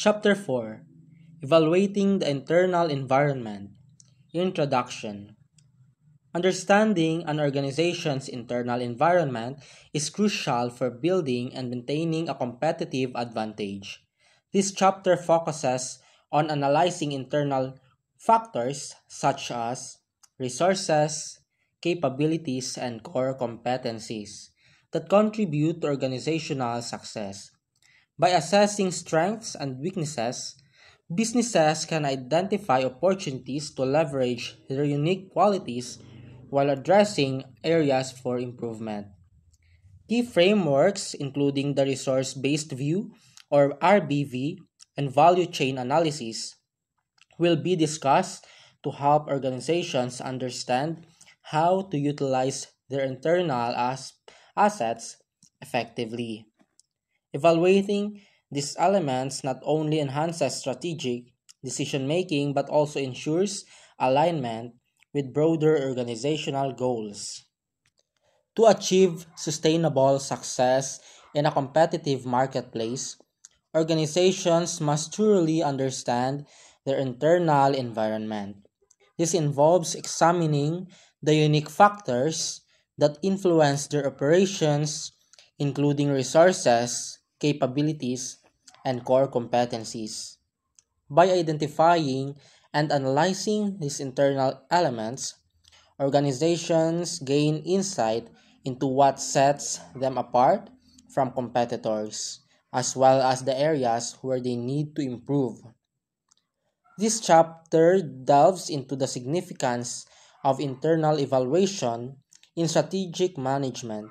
Chapter 4: Evaluating the Internal Environment. Introduction. Understanding an organization's internal environment is crucial for building and maintaining a competitive advantage. This chapter focuses on analyzing internal factors such as resources, capabilities, and core competencies that contribute to organizational success. By assessing strengths and weaknesses, businesses can identify opportunities to leverage their unique qualities while addressing areas for improvement. Key frameworks, including the resource based view or RBV and value chain analysis, will be discussed to help organizations understand how to utilize their internal assets effectively. Evaluating these elements not only enhances strategic decision making but also ensures alignment with broader organizational goals. To achieve sustainable success in a competitive marketplace, organizations must thoroughly understand their internal environment. This involves examining the unique factors that influence their operations, including resources, capabilities, and core competencies. By identifying and analyzing these internal elements, organizations gain insight into what sets them apart from competitors, as well as the areas where they need to improve. This chapter delves into the significance of internal evaluation in strategic management.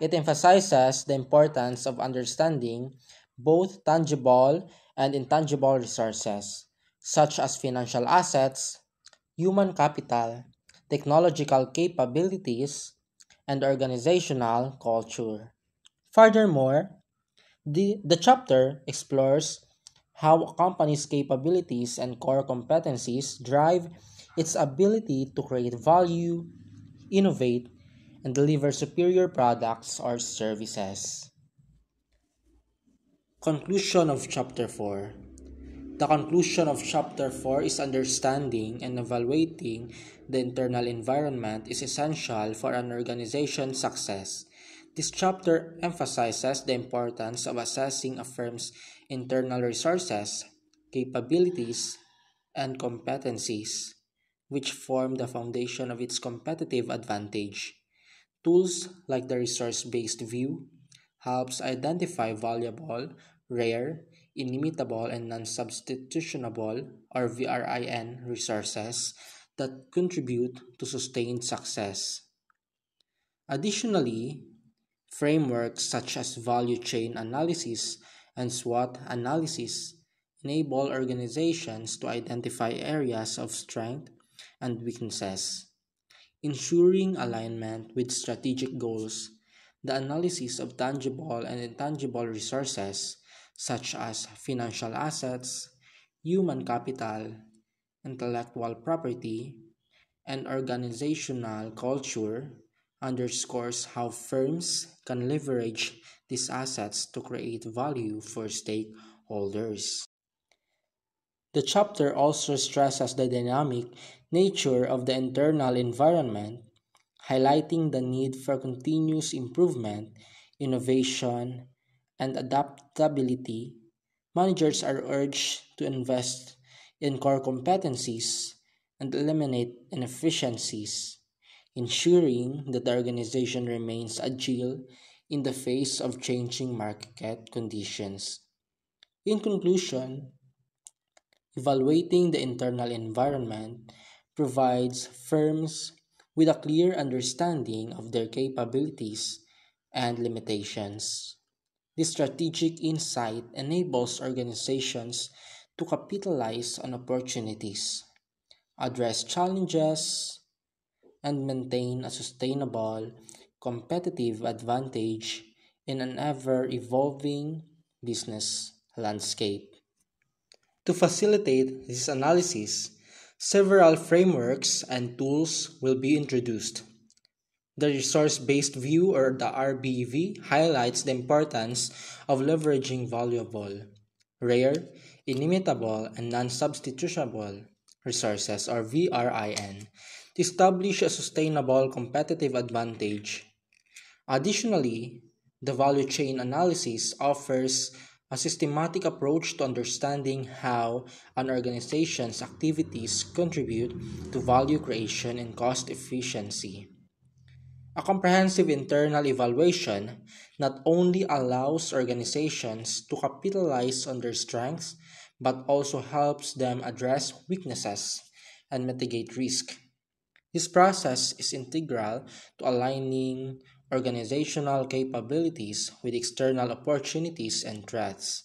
It emphasizes the importance of understanding both tangible and intangible resources, such as financial assets, human capital, technological capabilities, and organizational culture. Furthermore, the chapter explores how a company's capabilities and core competencies drive its ability to create value, innovate, and deliver superior products or services. Conclusion of Chapter 4. The conclusion of Chapter 4 is understanding and evaluating the internal environment is essential for an organization's success. This chapter emphasizes the importance of assessing a firm's internal resources, capabilities, and competencies, which form the foundation of its competitive advantage. Tools like the resource-based view helps identify valuable, rare, inimitable, and non-substitutionable or VRIN resources that contribute to sustained success. Additionally, frameworks such as value chain analysis and SWOT analysis enable organizations to identify areas of strength and weaknesses, ensuring alignment with strategic goals. The analysis of tangible and intangible resources, such as financial assets, human capital, intellectual property, and organizational culture, underscores how firms can leverage these assets to create value for stakeholders. The chapter also stresses the dynamic nature of the internal environment, highlighting the need for continuous improvement, innovation, and adaptability. Managers are urged to invest in core competencies and eliminate inefficiencies, ensuring that the organization remains agile in the face of changing market conditions. In conclusion, evaluating the internal environment provides firms with a clear understanding of their capabilities and limitations. This strategic insight enables organizations to capitalize on opportunities, address challenges, and maintain a sustainable competitive advantage in an ever evolving business landscape. To facilitate this analysis, several frameworks and tools will be introduced. The resource based view or the RBV highlights the importance of leveraging valuable, rare, inimitable, and non-substitutable resources or VRIN to establish a sustainable competitive advantage. Additionally, the value chain analysis offers a systematic approach to understanding how an organization's activities contribute to value creation and cost efficiency. A comprehensive internal evaluation not only allows organizations to capitalize on their strengths but also helps them address weaknesses and mitigate risk. This process is integral to aligning organizational capabilities with external opportunities and threats,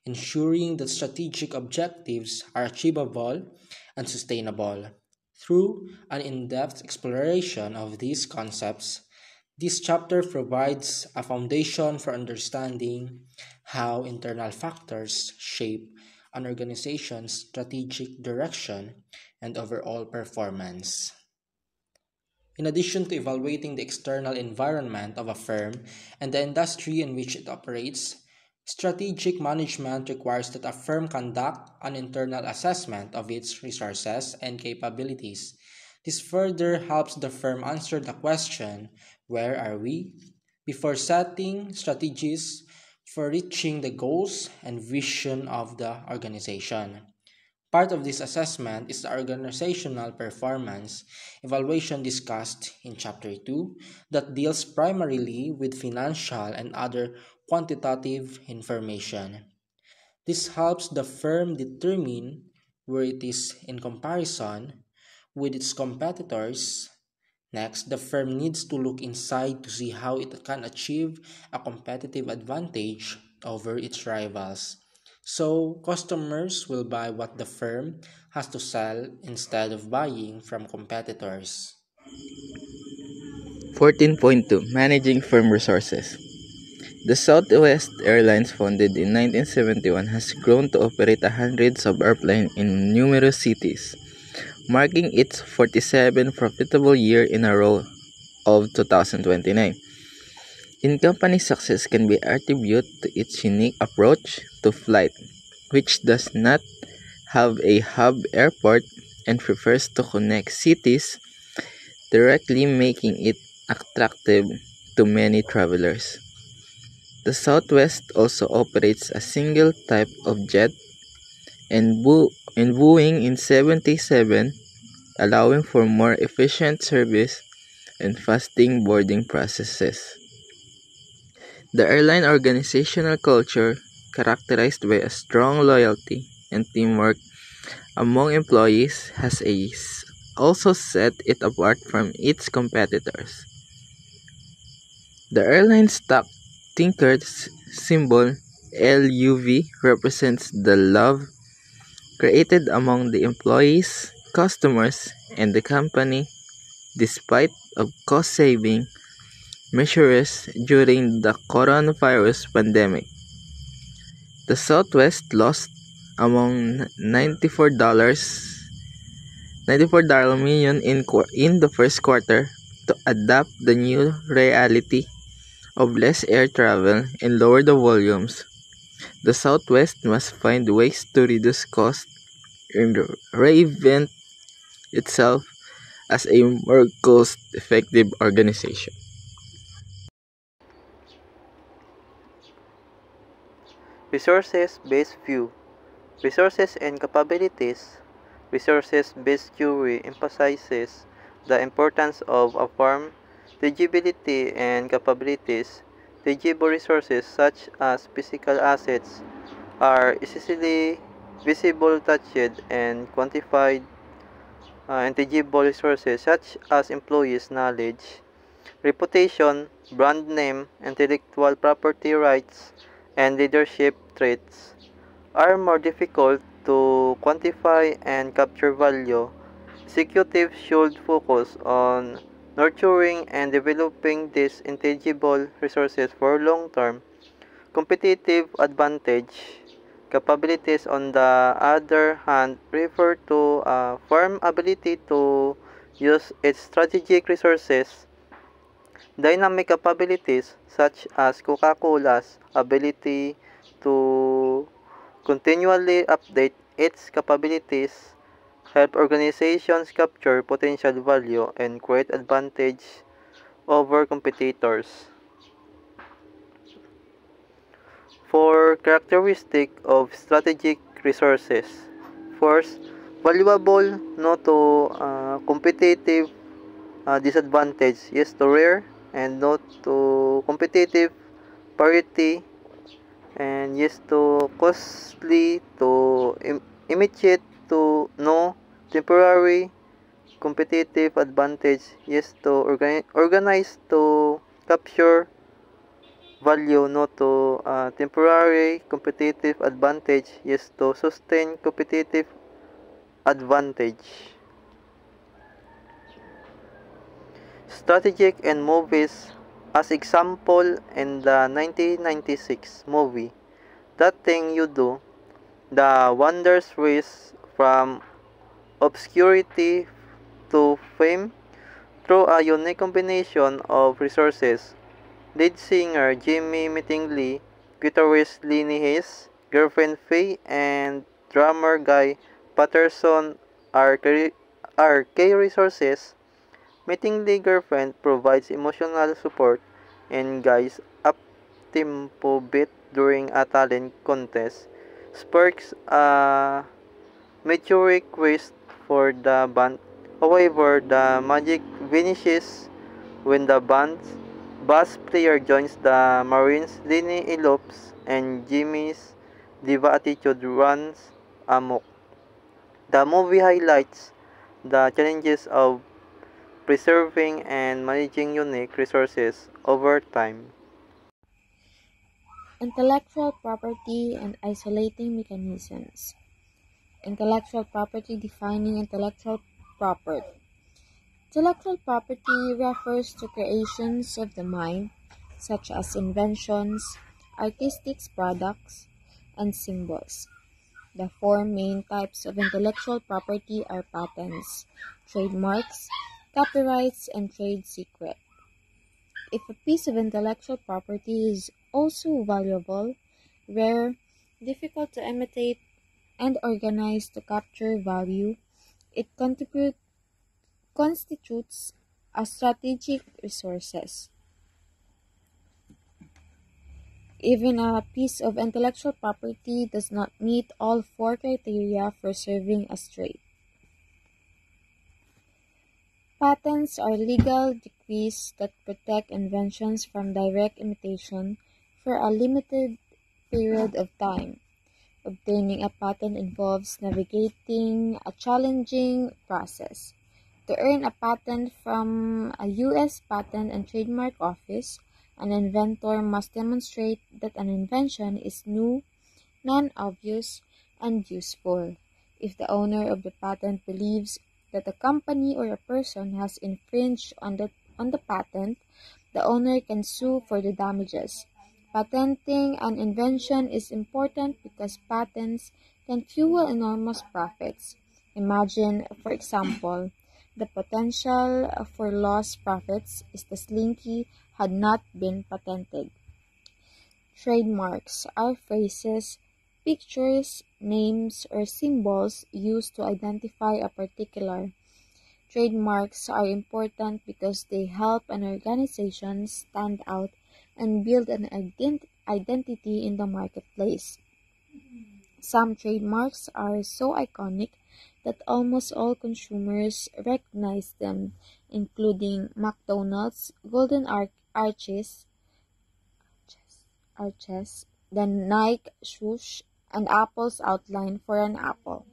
ensuring that strategic objectives are achievable and sustainable. Through an in depth exploration of these concepts, this chapter provides a foundation for understanding how internal factors shape an organization's strategic direction and overall performance. In addition to evaluating the external environment of a firm and the industry in which it operates, strategic management requires that a firm conduct an internal assessment of its resources and capabilities. This further helps the firm answer the question, where are we? Before setting strategies for reaching the goals and vision of the organization. Part of this assessment is the organizational performance evaluation discussed in Chapter 2 that deals primarily with financial and other quantitative information. This helps the firm determine where it is in comparison with its competitors. Next, the firm needs to look inside to see how it can achieve a competitive advantage over its rivals. So, customers will buy what the firm has to sell instead of buying from competitors. 14.2 Managing Firm Resources. The Southwest Airlines, founded in 1971, has grown to operate hundreds of airplanes in numerous cities, marking its 47th profitable year in a row of 2029. In company success can be attributed to its unique approach to flight, which does not have a hub airport and prefers to connect cities directly, making it attractive to many travelers. The Southwest also operates a single type of jet and Boeing in 77, allowing for more efficient service and fasting boarding processes. The airline organizational culture, characterized by a strong loyalty and teamwork among employees, also set it apart from its competitors. The airline's stock ticker symbol LUV represents the love created among the employees, customers, and the company despite of cost-saving measures during the coronavirus pandemic. The Southwest lost among $94 million in the first quarter to adapt the new reality of less air travel and lower the volumes. The Southwest must find ways to reduce costs and reinvent itself as a more cost-effective organization. Resources-based view. Resources and capabilities. Resources-based theory emphasizes the importance of a firm tangibility and capabilities. Tangible resources such as physical assets are easily visible, touched, and quantified. Intangible resources such as employees' knowledge, reputation, brand name, intellectual property rights, and leadership traits are more difficult to quantify and capture value. Executives should focus on nurturing and developing these intangible resources for long-term competitive advantage. Capabilities, on the other hand, refer to a firm's ability to use its strategic resources. Dynamic capabilities, such as Coca-Cola's ability to continually update its capabilities, help organizations capture potential value, and create advantage over competitors. For characteristic of strategic resources. First, valuable no to competitive disadvantage, yes to rare, and no to competitive parity, and yes to costly to immediate to no temporary competitive advantage, yes to organize to capture value no to temporary competitive advantage, yes to sustain competitive advantage. Strategic and movies, as example in the 1996 movie That Thing You Do, the Wonders Race from obscurity to fame through a unique combination of resources. Lead singer Jimmy Mattingly, guitarist Lenny Hayes, girlfriend Faye, and drummer Guy Patterson are key resources. Mattingly girlfriend provides emotional support, and Guy's up-tempo beat during a talent contest sparks a meteoric quest for the band. However, the magic vanishes when the band's bass player joins the Marines. Lenny elopes, and Jimmy's diva attitude runs amok. The movie highlights the challenges of preserving and managing unique resources over time. Intellectual property and isolating mechanisms. Intellectual property defining intellectual property. Intellectual property refers to creations of the mind, such as inventions, artistic products, and symbols. The four main types of intellectual property are patents, trademarks, copyrights, and trade secret. If a piece of intellectual property is also valuable, rare, difficult to imitate, and organized to capture value, it constitutes a strategic resources. Even a piece of intellectual property does not meet all four criteria for serving as trade. Patents are legal decrees that protect inventions from direct imitation for a limited period of time. Obtaining a patent involves navigating a challenging process. To earn a patent from a U.S. Patent and Trademark Office, an inventor must demonstrate that an invention is new, non-obvious, and useful. If the owner of the patent believes that a company or a person has infringed on the patent, the owner can sue for the damages. Patenting an invention is important because patents can fuel enormous profits. Imagine, for example, the potential for lost profits if the Slinky had not been patented. Trademarks are phrases, pictures, names, or symbols used to identify a particular. Trademarks are important because they help an organization stand out and build an identity in the marketplace. Some trademarks are so iconic that almost all consumers recognize them, including McDonald's Golden Arches, the Nike swoosh, and Apple's outline for an apple.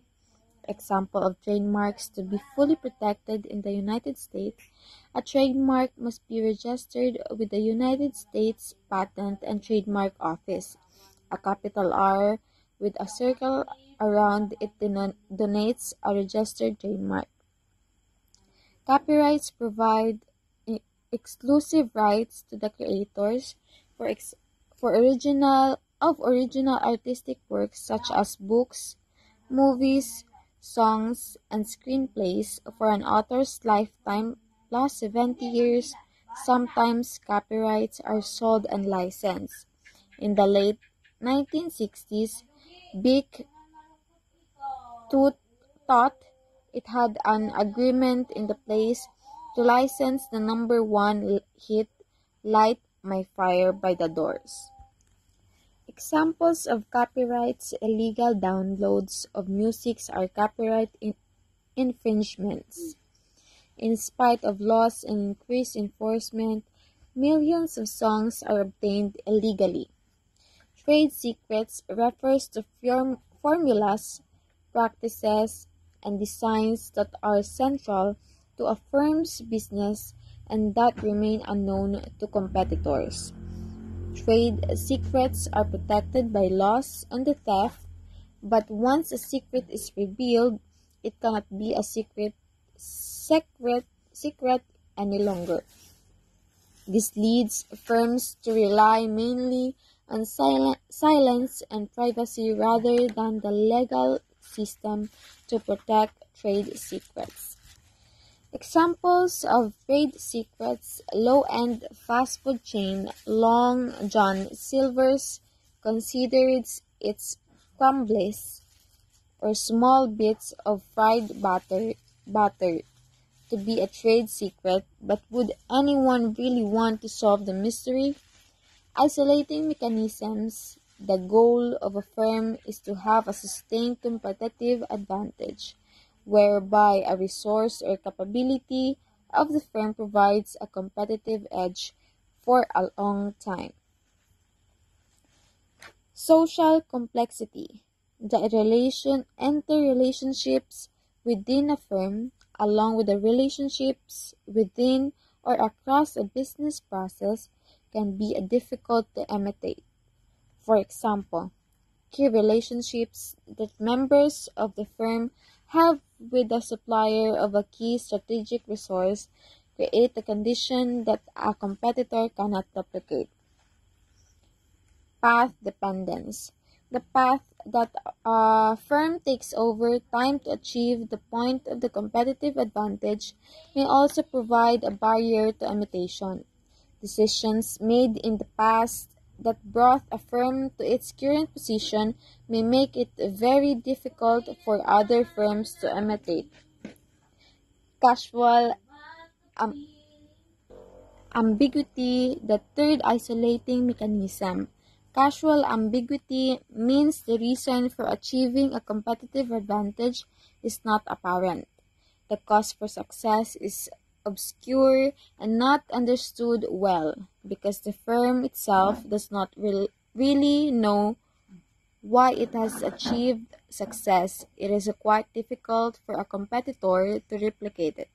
Example of trademarks to be fully protected in the United States, a trademark must be registered with the United States Patent and Trademark Office. A capital R with a circle around it denotes a registered trademark. Copyrights provide exclusive rights to the creators for original artistic works such as books, movies, songs, and screenplays for an author's lifetime plus 70 years. Sometimes copyrights are sold and licensed. In the late 1960s, Bic thought it had an agreement in the place to license the number one hit Light My Fire by the Doors. Examples of copyrights illegal downloads of music are copyright infringements. In spite of laws and increased enforcement, millions of songs are obtained illegally. Trade secrets refers to formulas, practices, and designs that are central to a firm's business and that remain unknown to competitors. Trade secrets are protected by laws on the theft, but once a secret is revealed, it cannot be a secret any longer. This leads firms to rely mainly on silence and privacy rather than the legal system to protect trade secrets. Examples of trade secrets: low-end fast food chain Long John Silver's considers its crumbles or small bits of fried butter to be a trade secret, but would anyone really want to solve the mystery? Isolating mechanisms. The goal of a firm is to have a sustained competitive advantage, whereby a resource or capability of the firm provides a competitive edge for a long time. Social complexity. The interrelationships within a firm, along with the relationships within or across a business process, can be difficult to imitate. For example, key relationships that members of the firm have with the supplier of a key strategic resource create a condition that a competitor cannot replicate. Path dependence. The path that a firm takes over time to achieve the point of the competitive advantage may also provide a barrier to imitation. Decisions made in the past that brought a firm to its current position may make it very difficult for other firms to imitate. Casual ambiguity, the third isolating mechanism. Casual ambiguity means the reason for achieving a competitive advantage is not apparent. The cause for success is obscure and not understood well because the firm itself does not really know why it has achieved success. It is quite difficult for a competitor to replicate it.